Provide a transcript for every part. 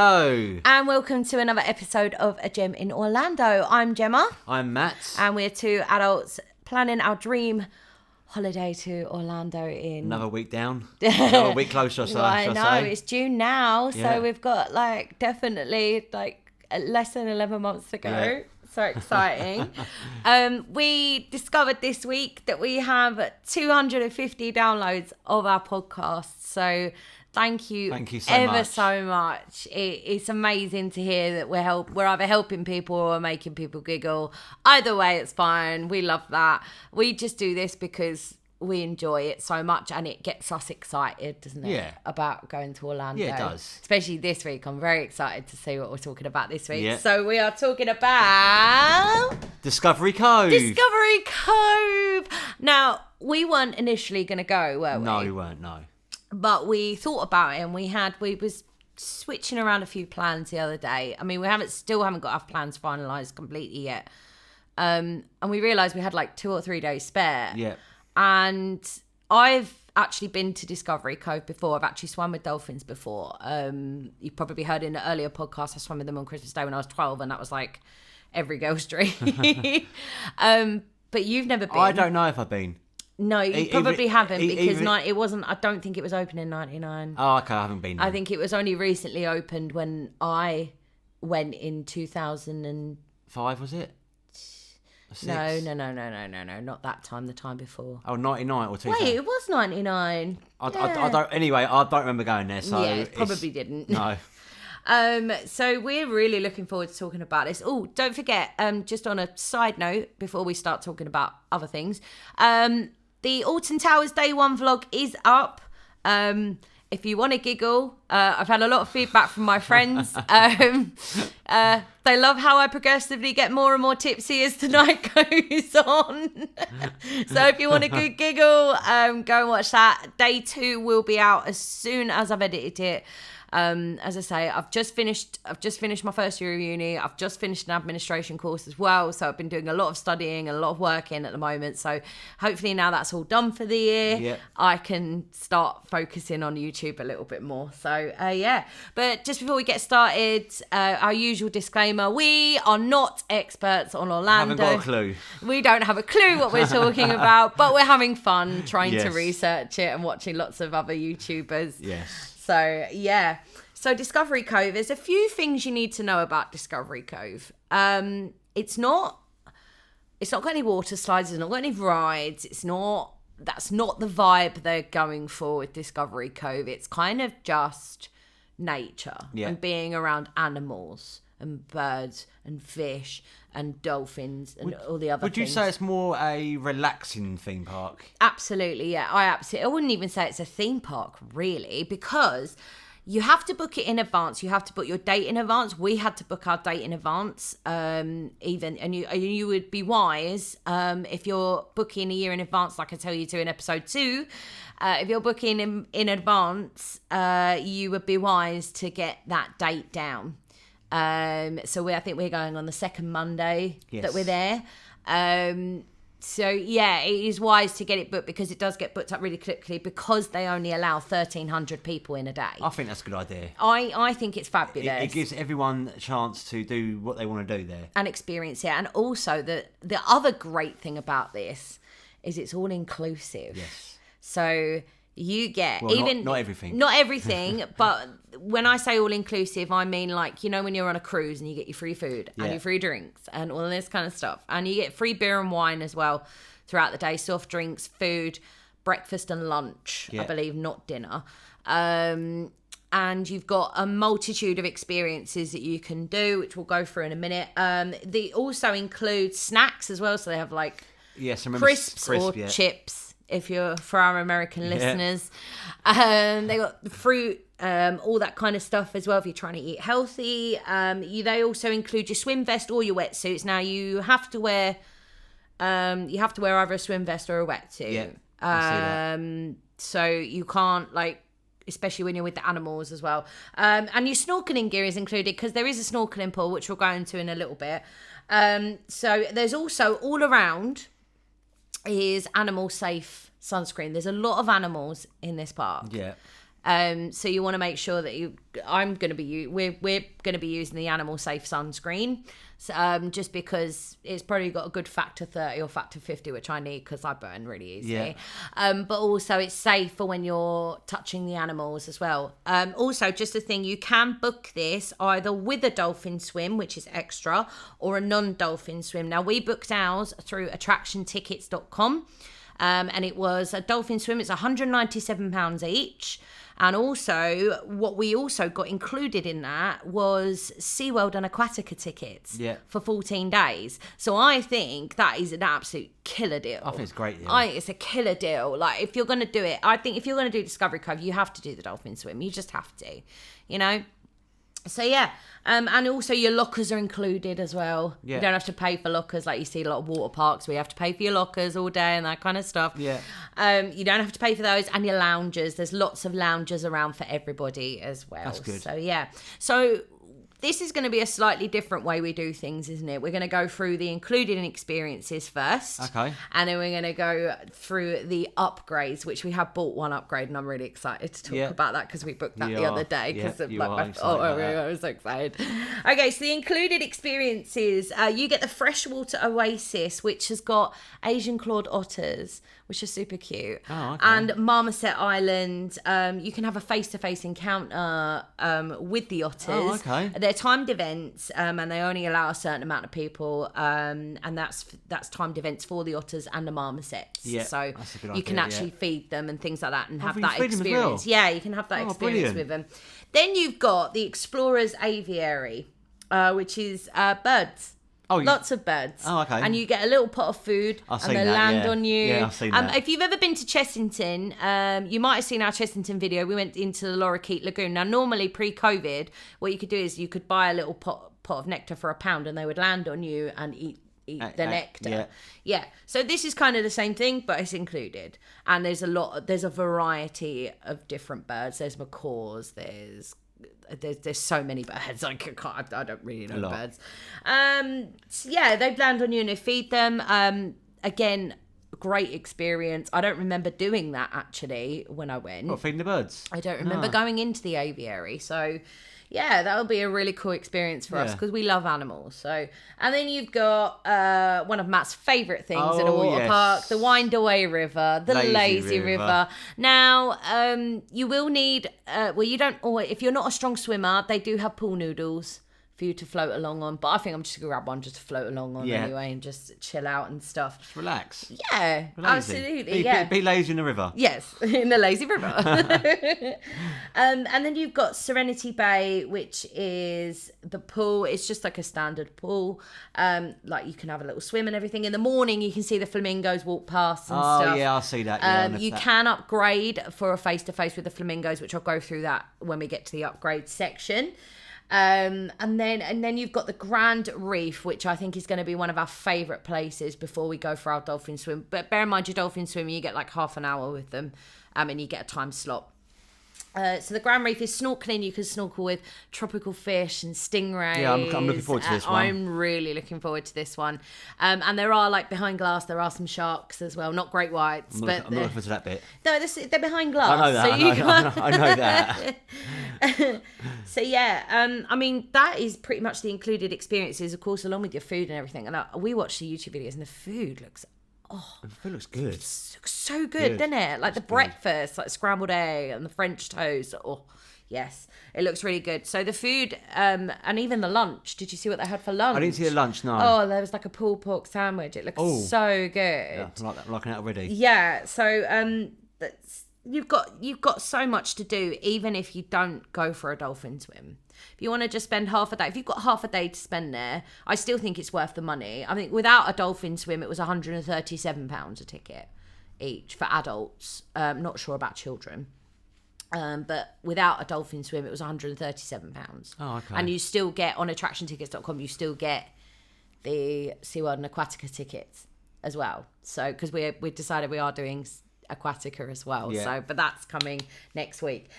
Hello. And welcome to another episode of A Gem in Orlando. I'm Gemma. I'm Matt. And we're two adults planning our dream holiday to Orlando in... Another week down. Another week closer, well, I know, it's June now, so we've got definitely less than 11 months to go. Yeah. So exciting. We discovered this week that we have 250 downloads of our podcast. So thank you so much. It's amazing to hear that we're either helping people or making people giggle. Either way, it's fine. We love that. We just do this because we enjoy it so much and it gets us excited, doesn't it? Yeah. About going to Orlando. Yeah, it does. Especially this week. I'm very excited to see what we're talking about this week. Yeah. So we are talking about... Discovery Cove. Discovery Cove. Now, we weren't initially going to go, were we? No, we weren't, no. But we thought about it and we was switching around a few plans the other day. I mean, we still haven't got our plans finalised completely yet. And we realised we had 2 or 3 days spare. Yeah. And I've actually been to Discovery Cove before. I've actually swum with dolphins before. You probably heard in the earlier podcast, I swam with them on Christmas Day when I was 12, and that was every girl's dream. But you've never been. I don't know if I've been. No, you probably haven't because it wasn't. I don't think it was open in '99. Oh, okay, I haven't been there. I think it was only recently opened when I went in 2005. Was it? No, not that time. The time before. Oh, 99 or 2000. Wait, it was 99. I don't. Anyway, I don't remember going there. So yeah, probably didn't. No. So we're really looking forward to talking about this. Oh, don't forget, just on a side note, before we start talking about other things, the Alton Towers Day 1 vlog is up. If you want to giggle, I've had a lot of feedback from my friends. They love how I progressively get more and more tipsy as the night goes on. So if you want a good giggle, go and watch that. Day 2 will be out as soon as I've edited it. As I say, I've just finished my first year of uni. I've just finished an administration course as well. So I've been doing a lot of studying and a lot of working at the moment. So hopefully now that's all done for the year, I can start focusing on YouTube a little bit more. So yeah, but just before we get started, our usual disclaimer, we are not experts on Orlando. Haven't got a clue. We don't have a clue what we're talking about, but we're having fun trying to research it and watching lots of other YouTubers. Yes. So, yeah. So, Discovery Cove, there's a few things you need to know about Discovery Cove. It's not got any water slides, it's not got any rides, that's not the vibe they're going for with Discovery Cove. It's kind of just nature and being around animals and birds and fish and dolphins and all the other things. Would you say it's more a relaxing theme park? Absolutely, yeah. I wouldn't even say it's a theme park, really, because you have to book it in advance. You have to book your date in advance. We had to book our date in advance, and you would be wise if you're booking a year in advance, like I tell you to in episode 2. If you're booking in advance, you would be wise to get that date down. So I think we're going on the second Monday that we're there. So yeah, it is wise to get it booked because it does get booked up really quickly because they only allow 1,300 people in a day. I think that's a good idea. I think it's fabulous. It gives everyone a chance to do what they want to do there. And experience it. And also the other great thing about this is it's all inclusive. Yes. So you get not everything. Not everything, but when I say all inclusive, I mean when you're on a cruise and you get your free food and your free drinks and all this kind of stuff, and you get free beer and wine as well throughout the day, soft drinks, food, breakfast and lunch, I believe, not dinner. And you've got a multitude of experiences that you can do, which we'll go through in a minute. They also include snacks as well, so they have crisps or chips. If you're for our American listeners, they got the fruit, all that kind of stuff as well. If you're trying to eat healthy, they also include your swim vest or your wetsuits. Now you have to wear either a swim vest or a wetsuit. Yeah, so you can't especially when you're with the animals as well. And your snorkeling gear is included because there is a snorkeling pool, which we'll go into in a little bit. So there's also all around is animal safe sunscreen. There's a lot of animals in this park. Yeah. So you want to make sure that we're going to be using the animal safe sunscreen, just because it's probably got a good factor 30 or factor 50, which I need because I burn really easily. But also it's safe for when you're touching the animals as well. Also, just a thing, you can book this either with a dolphin swim, which is extra, or a non-dolphin swim. Now, we booked ours through attractiontickets.com. And it was a dolphin swim. It's £197 each. And also, what we also got included in that was SeaWorld and Aquatica tickets for 14 days. So I think that is an absolute killer deal. I think it's a great deal. It's a killer deal. Like, if you're going to do it, I think if you're going to do Discovery Cove, you have to do the dolphin swim. You just have to, you know? So yeah, and also your lockers are included as well. Yeah. You don't have to pay for lockers like you see a lot of water parks where you have to pay for your lockers all day and that kind of stuff. Yeah. You don't have to pay for those, and your loungers. There's lots of loungers around for everybody as well. That's good. So yeah. So this is going to be a slightly different way we do things, isn't it? We're going to go through the included in experiences first. Okay. And then we're going to go through the upgrades, which we have bought one upgrade, and I'm really excited to talk about that because we booked that the other day. Because I was so excited. Okay, so the included experiences, you get the freshwater oasis, which has got Asian clawed otters, which are super cute. Oh, okay. And Marmoset Island, you can have a face-to-face encounter with the otters. Oh, okay. They're timed events, and they only allow a certain amount of people, and that's timed events for the otters and the marmosets. Yeah, so that's a good you can idea, actually feed them and things like that, and have you that feed them as experience. well? Yeah, you can have that experience brilliant. with them. Then you've got the Explorers Aviary, which is birds. Lots of birds. Oh, okay. And you get a little pot of food, and they land on you. Yeah, I've seen that. If you've ever been to Chessington, you might have seen our Chessington video. We went into the Lorikeet Lagoon. Now, normally pre-COVID, what you could do is you could buy a little pot of nectar for £1, and they would land on you and eat the nectar. Yeah. So this is kind of the same thing, but it's included. And there's a variety of different birds. There's macaws. There's so many birds. I don't really know birds. They land on you and they feed them. Again, great experience. I don't remember doing that actually when I went. What, feeding the birds? I don't remember going into the aviary. So yeah, that'll be a really cool experience for us because we love animals. So, and then you've got one of Matt's favourite things in a water park, the Wind Away River, the Lazy River. Now, you will need, if you're not a strong swimmer, they do have pool noodles for you to float along on, but I think I'm just gonna grab one just to float along on anyway and just chill out and stuff. Just relax. Yeah, absolutely. Be lazy in the river. Yes, in the lazy river. And then you've got Serenity Bay, which is the pool. It's just like a standard pool. Like you can have a little swim and everything. In the morning, you can see the flamingos walk past and stuff. Oh yeah, I'll see that. You can upgrade for a face-to-face with the flamingos, which I'll go through that when we get to the upgrade section. And then you've got the Grand Reef, which I think is going to be one of our favourite places before we go for our dolphin swim. But bear in mind, your dolphin swim, you get like half an hour with them, and you get a time slot. So the Grand Reef is snorkeling. You can snorkel with tropical fish and stingrays. Yeah, I'm looking forward to this one. I'm really looking forward to this one. And there are, like, behind glass, there are some sharks as well. Not great whites. I'm not looking forward to that bit. No, they're behind glass. I know that. I know that. So yeah, I mean, that is pretty much the included experiences, of course, along with your food and everything. And we watched the YouTube videos, and the food looks the food looks good. It looks so good, doesn't it? Like the breakfast, like scrambled egg and the French toast. Oh, yes. It looks really good. So the food, and even the lunch. Did you see what they had for lunch? I didn't see the lunch, no. Oh, there was like a pulled pork sandwich. It looked so good. Yeah, I'm liking that already. Yeah. So you've got so much to do, even if you don't go for a dolphin swim. If you want to just spend half a day, if you've got half a day to spend there, I still think it's worth the money. I think without a dolphin swim, it was £137 a ticket each for adults. Not sure about children. But without a dolphin swim, it was £137. Oh, okay. And you still get, on attractiontickets.com, you still get the SeaWorld and Aquatica tickets as well. So, because we decided we are doing Aquatica as well. Yeah. So, but that's coming next week.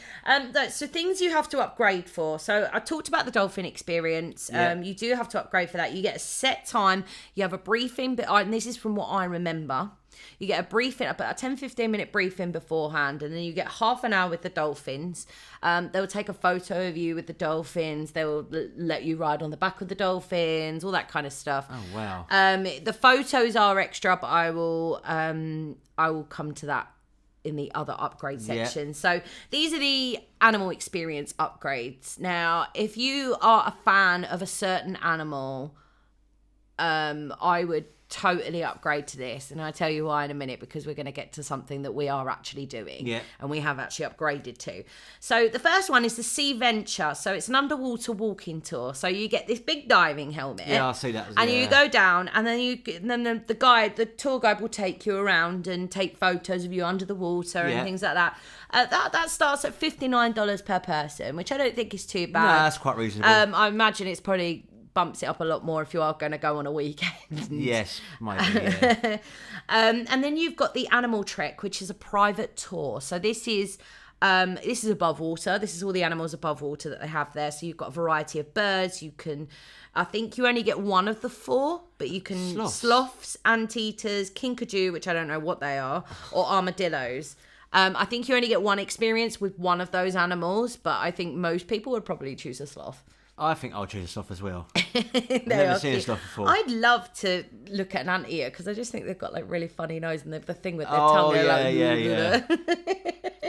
So things you have to upgrade for. So I talked about the dolphin experience. Yeah. You do have to upgrade for that. You get a set time. You have a briefing, and this is from what I remember. You get a briefing, about a 10-15 minute briefing beforehand, and then you get half an hour with the dolphins. They'll take a photo of you with the dolphins. They'll let you ride on the back of the dolphins, all that kind of stuff. Oh, wow. The photos are extra, but I will come to that in the other upgrade section. Yeah. So these are the animal experience upgrades. Now, if you are a fan of a certain animal, I would totally upgrade to this, and I'll tell you why in a minute, because we're going to get to something that we are actually doing, and we have actually upgraded to. So the first one is the Sea Venture. So it's an underwater walking tour. So you get this big diving helmet. Yeah, I see that. And you go down, and then the tour guide will take you around and take photos of you under the water and things like that. That starts at $59 per person, which I don't think is too bad. No, that's quite reasonable. I imagine it's probably bumps it up a lot more if you are going to go on a weekend. Yes, might be, yeah. And then you've got the Animal Trek, which is a private tour. So this is above water. This is all the animals above water that they have there. So you've got a variety of birds. I think you only get one of the four, but you can sloths, anteaters, kinkajou, which I don't know what they are, or armadillos. I think you only get one experience with one of those animals, but I think most people would probably choose a sloth. I think I'll choose a sloth as well. I've never seen a sloth before. I'd love to look at an anteater because I just think they've got like really funny nose and they've the thing with their tongue. Yeah.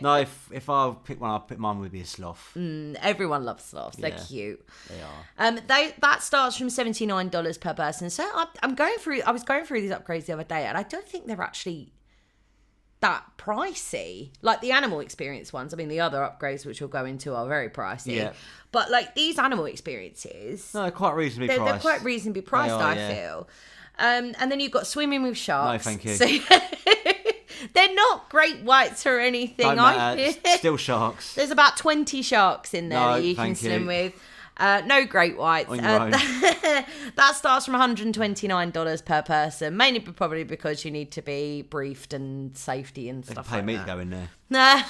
No, if I pick one, I'll pick mine would be a sloth. Everyone loves sloths. They're cute. They are. That starts from $79 per person. So I was going through these upgrades the other day, and I don't think they're actually that pricey. Like the animal experience ones. I mean, the other upgrades which we'll go into are very pricey. Yeah. But like these animal experiences, no, quite reasonably priced. They're quite reasonably priced, I feel. And then you've got swimming with sharks. No, thank you. So they're not great whites or anything. Don't matter. Still sharks. There's about 20 sharks in there that you can swim with. No great whites. On your own. That starts from $129 per person, mainly probably because you need to be briefed and safety and stuff like that. They pay me to go in there.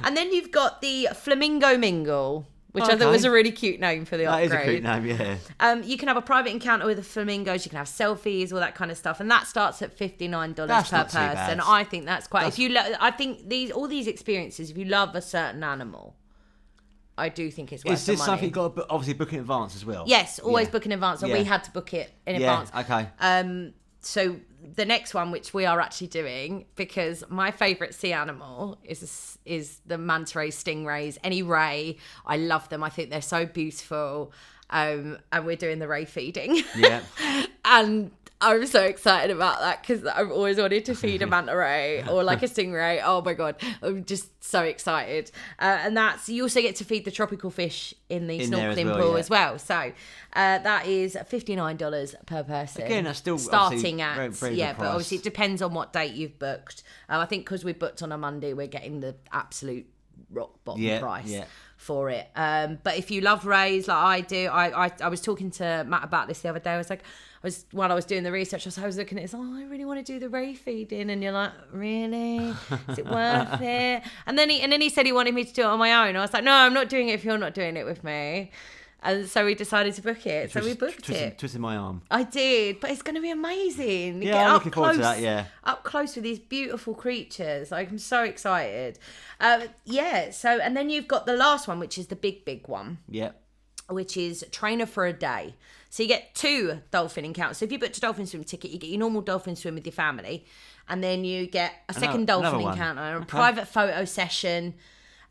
And then you've got the Flamingo Mingle, which I thought was a really cute name for the upgrade. That is a cute name, yeah. You can have a private encounter with the flamingos. You can have selfies, all that kind of stuff, and that starts at $59 per person. I think that's quite. I think all these experiences, if you love a certain animal, I do think it's worth the money. Is this something you've got to obviously book in advance as well? Yes, always book in advance. And we had to book it in advance. Okay. So the next one, which we are actually doing, because my favourite sea animal is the manta rays, stingrays, any ray. I love them. I think they're so beautiful. And we're doing the ray feeding. Yeah. And I'm so excited about that because I've always wanted to feed a manta ray or like a stingray. Oh my God. I'm just so excited. And you also get to feed the tropical fish in the snorkeling pool as well. So that is $59 per person. Again, that's still starting at, very but obviously it depends on what date you've booked. I think because we booked on a Monday, we're getting the absolute rock bottom price for it. But if you love rays like I do, I was talking to Matt about this the other day. While I was doing the research, I was looking at it, I really want to do the ray feeding, and you're like, really? Is it worth it? And then he said he wanted me to do it on my own. I was like, no, I'm not doing it if you're not doing it with me. And so we decided to book it. So we booked it. Twisted my arm. I did, but it's going to be amazing. Yeah, I'm looking forward to that, yeah. Up close with these beautiful creatures. Like, I'm so excited. And then you've got the last one, which is the big one. Yeah. Which is trainer for a day. So you get 2 dolphin encounters. So if you booked a dolphin swim ticket, you get your normal dolphin swim with your family. And then you get a second dolphin encounter, a private photo session.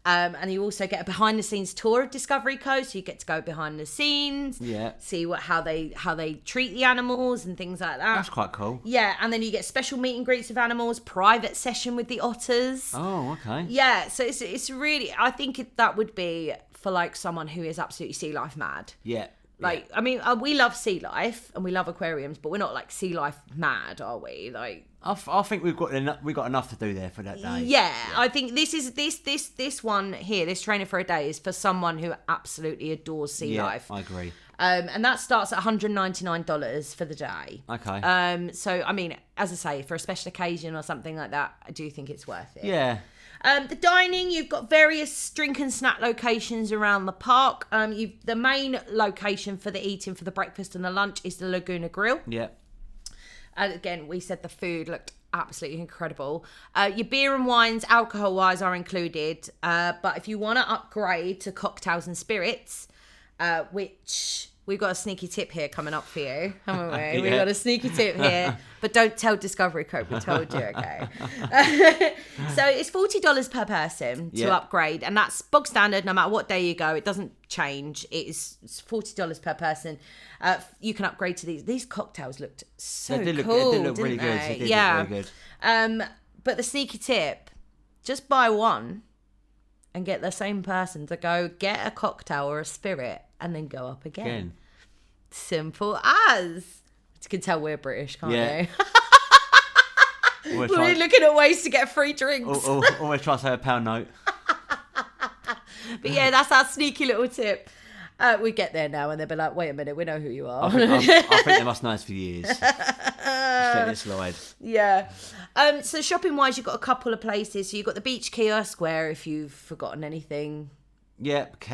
And you also get a behind-the-scenes tour of Discovery Cove, so you get to go behind the scenes, see how they treat the animals and things like that. That's quite cool. Yeah, and then you get special meet and greets with animals, private session with the otters. Oh, okay. Yeah, so it's really, I think that would be for like someone who is absolutely sea life mad. Yeah. Like, I mean, we love sea life and we love aquariums, but we're not like sea life mad, are we? Like, I think we've got enough to do there for that day. Yeah, I think this one here, this trainer for a day, is for someone who absolutely adores sea life. I agree. And that starts at $199 for the day. Okay. So I mean, as I say, for a special occasion or something like that, I do think it's worth it. Yeah. The dining, you've got various drink and snack locations around the park. The main location for the eating for the breakfast and the lunch is the Laguna Grill. Yeah. And again, we said the food looked absolutely incredible. Your beer and wines, alcohol-wise, are included. But if you want to upgrade to cocktails and spirits, which... We've got a sneaky tip here coming up for you, haven't we? Yeah. We've got a sneaky tip here. But don't tell Discovery Cove we told you, okay? So it's $40 per person to upgrade. And that's bog standard no matter what day you go. It doesn't change. It's $40 per person. You can upgrade to these. These cocktails looked so cool, they did look really good. They did look really good. But the sneaky tip, just buy one and get the same person to go get a cocktail or a spirit and then go up again. Simple as. You can tell we're British, can't you? We're looking at ways to get free drinks. Always try to say a £1 note. But yeah, that's our sneaky little tip. We get there now and they'll be like, wait a minute, we know who you are. I think they must know us for years. Just let it slide. Yeah. So shopping wise, you've got a couple of places. So you've got the beach kiosk where if you've forgotten anything,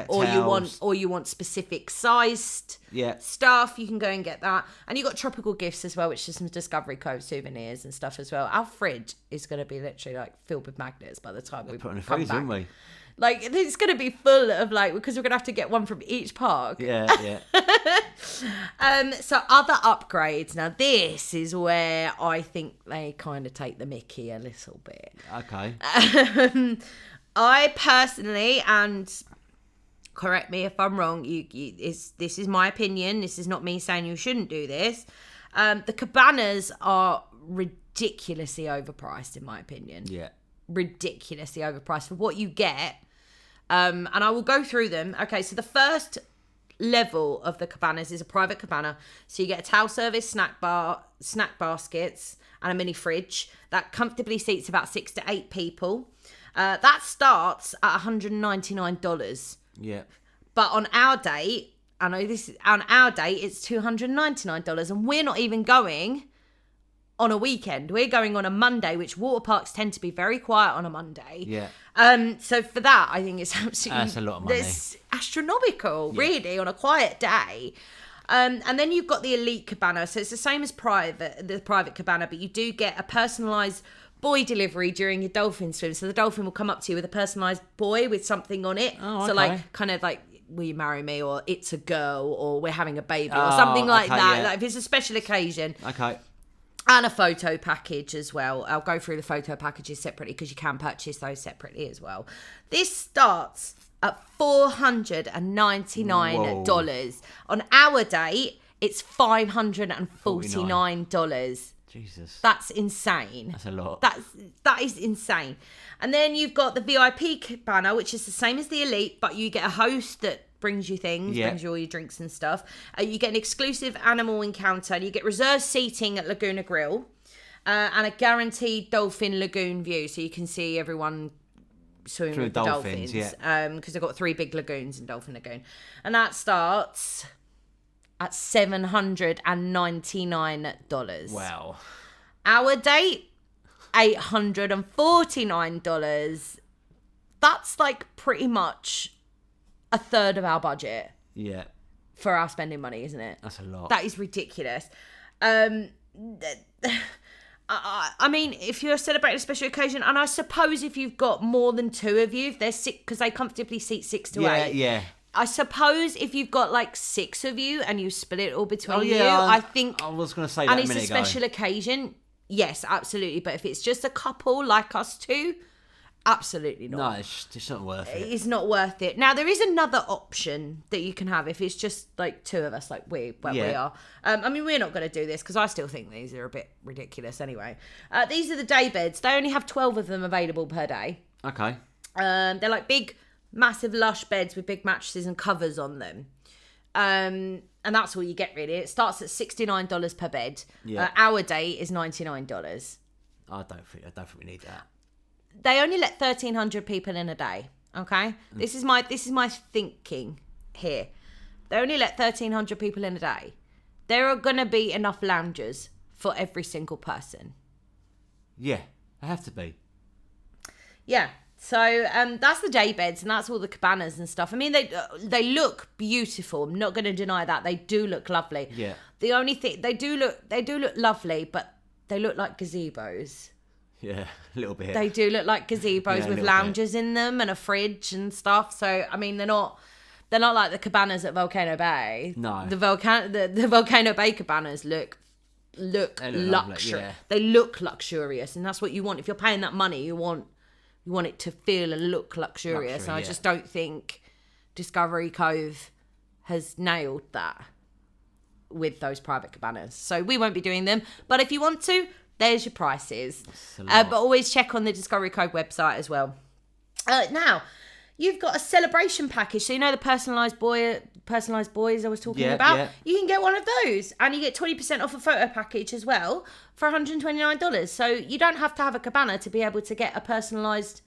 or you want specific sized stuff, you can go and get that. And you've got tropical gifts as well, which is some Discovery Cove souvenirs and stuff as well. Our fridge is going to be literally like filled with magnets by the time we put in the come freezer, back. haven't we? Like, it's going to be full of, like, because we're going to have to get one from each park. Yeah. So other upgrades. Now, this is where I think they kind of take the mickey a little bit. Okay. I personally, and correct me if I'm wrong, this is my opinion. This is not me saying you shouldn't do this. The cabanas are ridiculously overpriced, in my opinion. Yeah. Ridiculously overpriced for what you get. And I will go through them. Okay, so the first level of the cabanas is a private cabana. So you get a towel service, snack baskets, and a mini fridge that comfortably seats about 6 to 8 people. That starts at $199. Yeah. But on our date, it's $299, and we're not even going on a weekend. We're going on a Monday, which water parks tend to be very quiet on a Monday. Yeah. So for that, I think it's absolutely... That's a lot of money. It's astronomical, really, on a quiet day. And then you've got the elite cabana. So it's the same as the private cabana, but you do get a personalised boy delivery during your dolphin swim. So the dolphin will come up to you with a personalised boy with something on it. Oh, okay. So like, kind of like, will you marry me? Or it's a girl, or we're having a baby, or something like that. Yeah. Like if it's a special occasion. Okay. And a photo package as well. I'll go through the photo packages separately because you can purchase those separately as well. This starts at $499. Whoa. On our date, it's $549. Jesus. That's insane. That's a lot. That is insane. And then you've got the VIP cabana, which is the same as the elite, but you get a host that brings you things, brings you all your drinks and stuff. You get an exclusive animal encounter. You get reserved seating at Laguna Grill, and a guaranteed dolphin lagoon view, so you can see everyone swimming with the dolphins. Because they've got 3 big lagoons in Dolphin Lagoon, and that starts at $799. Wow. Our date, $849. That's like pretty much a third of our budget. Yeah. For our spending money, isn't it? That's a lot. That is ridiculous. I mean, if you're celebrating a special occasion, and I suppose if you've got more than 2 of you, if they're 6, because they comfortably seat 6 to 8. Yeah. I suppose if you've got like 6 of you and you split it all between you, I think. I was going to say that a minute ago. And it's a special occasion. Yes, absolutely. But if it's just a couple like us two, absolutely not. No, it's just not worth it. It's not worth it. Now, there is another option that you can have if it's just like 2 of us, like we are. I mean, we're not going to do this because I still think these are a bit ridiculous anyway. These are the day beds. They only have 12 of them available per day. Okay. They're like big, massive, lush beds with big mattresses and covers on them. And that's all you get, really. It starts at $69 per bed. Yeah. Our day is $99. I don't think we need that. They only let 1,300 people in a day. Okay, this is my thinking here. They only let 1,300 people in a day. There are gonna be enough loungers for every single person. Yeah, they have to be. Yeah. So that's the day beds, and that's all the cabanas and stuff. I mean, they look beautiful. I'm not going to deny that. They do look lovely. Yeah. The only thing, they do look lovely, but they look like gazebos. Yeah, a little bit. They do look like gazebos with lounges in them and a fridge and stuff. So I mean, they're not like the cabanas at Volcano Bay. No, the Volcano Bay cabanas look luxury. Yeah. They look luxurious, and that's what you want. If you're paying that money, you want it to feel and look luxurious. And I just don't think Discovery Cove has nailed that with those private cabanas. So we won't be doing them. But if you want to, there's your prices. But always check on the Discovery Cove website as well. Now, you've got a celebration package. So you know the personalised boys I was talking about? Yeah. You can get one of those. And you get 20% off a photo package as well for $129. So you don't have to have a cabana to be able to get a personalised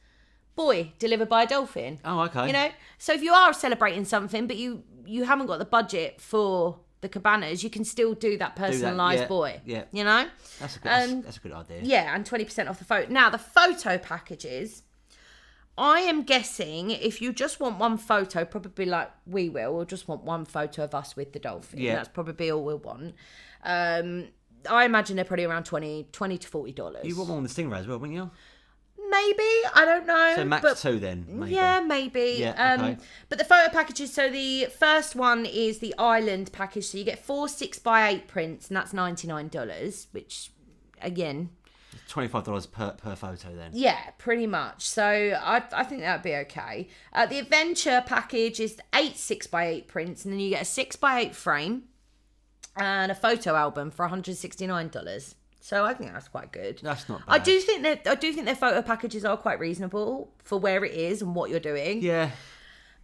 boy delivered by a dolphin. Oh, okay. You know? So if you are celebrating something, but you haven't got the budget for the cabanas, you can still do that personalised boy. Yeah. You know? That's a good idea. Yeah, and 20% off the photo. Now, the photo packages, I am guessing if you just want one photo, probably like we will, we'll just want one photo of us with the dolphin. Yeah. That's probably all we'll want. I imagine they're probably around $20 to $40. You want one on the Stingray as well, wouldn't you? Maybe, I don't know. So max 2 then, maybe. Yeah, maybe. Yeah, okay. But the photo packages, so the first one is the island package. So you get 4 6x8 prints, and that's $99, which, again... $25 per photo then. Yeah, pretty much. So I think that would be okay. The adventure package is 8 6x8 prints, and then you get a 6x8 frame and a photo album for $169. So I think that's quite good. That's not bad. I do think their photo packages are quite reasonable for where it is and what you're doing. Yeah,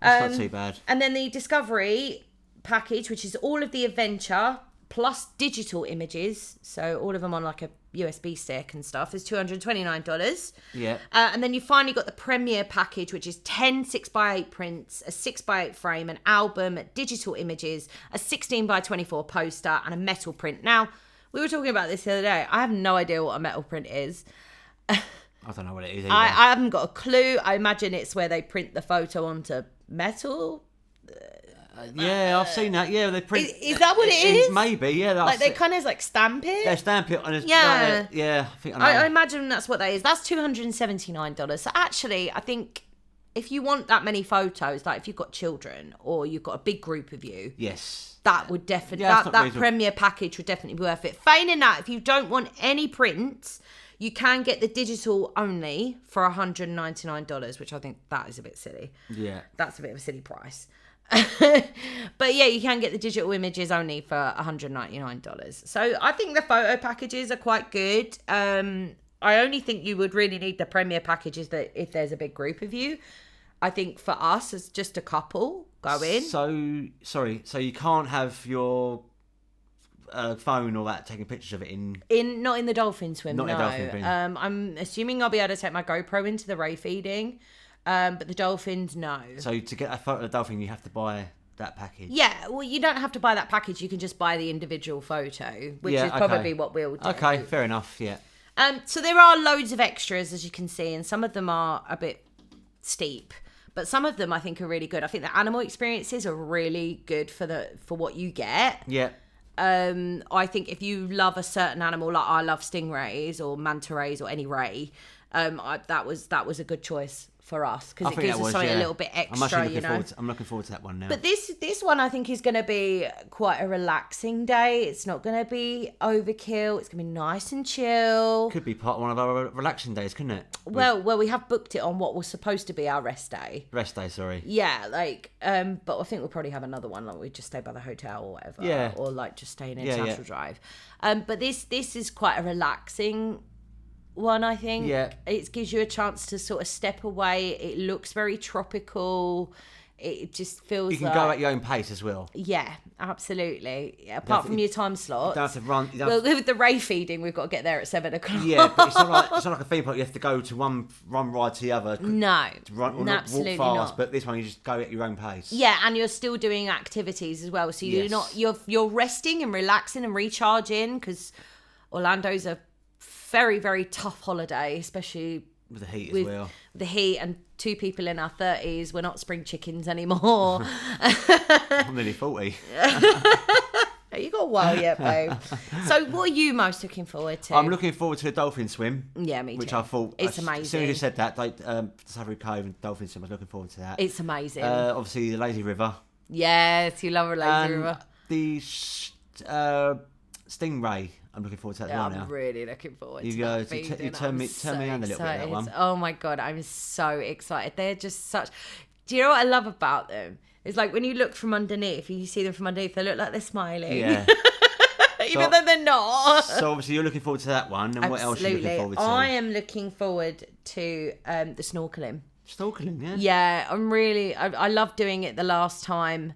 that's not too bad. And then the Discovery package, which is all of the adventure plus digital images, so all of them on like a USB stick and stuff, is $229. Yeah. And then you finally got the Premier package, which is 10 6x8 prints, a 6x8 frame, an album, digital images, a 16x24 poster, and a metal print. Now, we were talking about this the other day. I have no idea what a metal print is. I don't know what it is either. I haven't got a clue. I imagine it's where they print the photo onto metal. Yeah, I've seen that. Yeah, they print. Is that what it is? Maybe, yeah. Like they kind of like stamp it. They stamp it on. Yeah, yeah. I think I know. I imagine that's what that is. That's $279. So actually, I think if you want that many photos, like if you've got children or you've got a big group of you, yes, that would definitely that Premier package would definitely be worth it. Failing that, if you don't want any prints, you can get the digital only for $199, which I think that is a bit silly. Yeah, that's a bit of a silly price. But yeah, you can get the digital images only for $199. So I think the photo packages are quite good. I only think you would really need the Premier packages that if there's a big group of you. I think for us as just a couple go in. So sorry, so you can't have your phone or that taking pictures of it not in the dolphin swim. Not no. in the dolphin swim. I'm assuming I'll be able to take my GoPro into the ray feeding. But the dolphins, no. So to get a photo of the dolphin, you have to buy that package. Yeah, well, you don't have to buy that package. You can just buy the individual photo, which is probably what we'll do. Okay, fair enough, yeah. So there are loads of extras, as you can see, and some of them are a bit steep. But some of them I think are really good. I think the animal experiences are really good for what you get. Yeah. I think if you love a certain animal, like I love stingrays or manta rays or any ray, that was a good choice for us because it gives us something a little bit extra, you know. I'm looking forward to that one now. But this one I think is going to be quite a relaxing day. It's not going to be overkill. It's going to be nice and chill. Could be part of one of our relaxing days, couldn't it? Well, we have booked it on what was supposed to be our rest day. Rest day, sorry. Yeah, but I think we'll probably have another one, like we just stay by the hotel or whatever. Yeah. Or like just stay in International Drive. But this is quite a relaxing one, I think. Yeah. It gives you a chance to sort of step away. It looks very tropical. It just feels you can go at your own pace as well. Yeah, absolutely. Apart from your time slot. You don't have to run. Well, with the ray feeding, we've got to get there at 7:00. Yeah, but it's not like a theme park. You have to go to one ride to the other. No, absolutely walk fast. Not. But this one, you just go at your own pace. Yeah, and you're still doing activities as well. So you're resting and relaxing and recharging because Orlando's a very, very tough holiday, especially with the heat as well. The heat and 2 people in our 30s. We're not spring chickens anymore. I'm nearly 40. You got a while yet, babe. So what are you most looking forward to? I'm looking forward to a dolphin swim. Yeah, me too. Which I thought... It's amazing. As soon as you said that, like, Discovery Cove and dolphin swim, I was looking forward to that. It's amazing. Obviously, the lazy river. Yes, you love a lazy river. The stingray. I'm looking forward to that now. I'm really looking forward to You turn me on a little bit that one. Oh my God, I'm so excited. They're just such... Do you know what I love about them? It's like when you look from underneath, you see them from underneath, they look like they're smiling. Yeah. Even though they're not. So obviously you're looking forward to that one. And Absolutely. What else are you looking forward to? I am looking forward to the snorkeling. Snorkeling, yeah? Yeah, I love doing it the last time.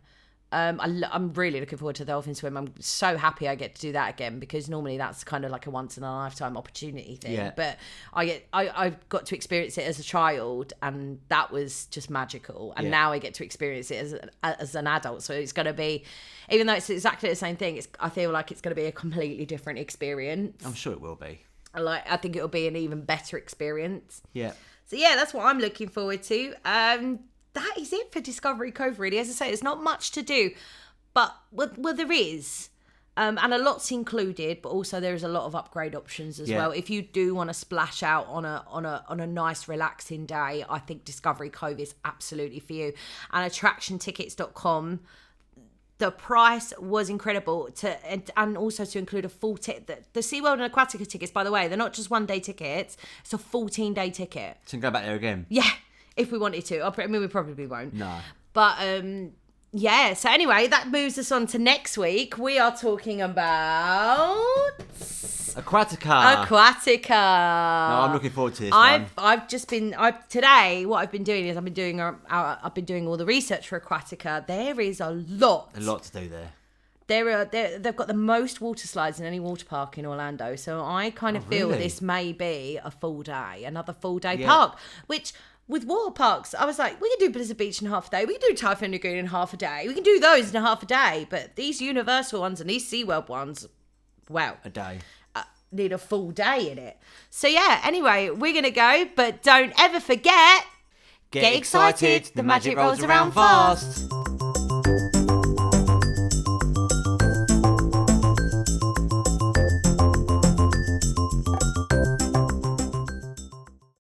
I'm really looking forward to the dolphin swim. I'm so happy I get to do that again, because normally that's kind of like a once in a lifetime opportunity thing. Yeah. But I got to experience it as a child, and that was just magical. And now I get to experience it as an adult. So it's going to be, even though it's exactly the same thing, I feel like it's going to be a completely different experience. I'm sure it will be. I think it'll be an even better experience. Yeah. So yeah, that's what I'm looking forward to. That is it for Discovery Cove, really. As I say, there's not much to do, but well there is, and a lot's included. But also there is a lot of upgrade options as well. If you do want to splash out on a nice, relaxing day, I think Discovery Cove is absolutely for you. And attractiontickets.com. The price was incredible and also to include a full ticket. The SeaWorld and Aquatica tickets, by the way, they're not just 1 day tickets. It's a 14-day ticket. So you can go back there again? Yeah, if we wanted to. I mean, we probably won't. No. But, yeah. So anyway, that moves us on to next week. We are talking about... Aquatica. No, I'm looking forward to this one. Today, what I've been doing is I've been doing all the research for Aquatica. There is a lot to do there. They've got the most water slides in any water park in Orlando. So I kind of feel this may be a full day, another full day park, which with water parks, I was like, we can do Blizzard Beach in half a day. We can do Typhoon Lagoon in half a day. We can do those in half a day. But these Universal ones and these SeaWorld ones, wow. A day. Need a full day in it. So yeah, anyway, we're going to go. But don't ever forget, get excited. The magic rolls around fast.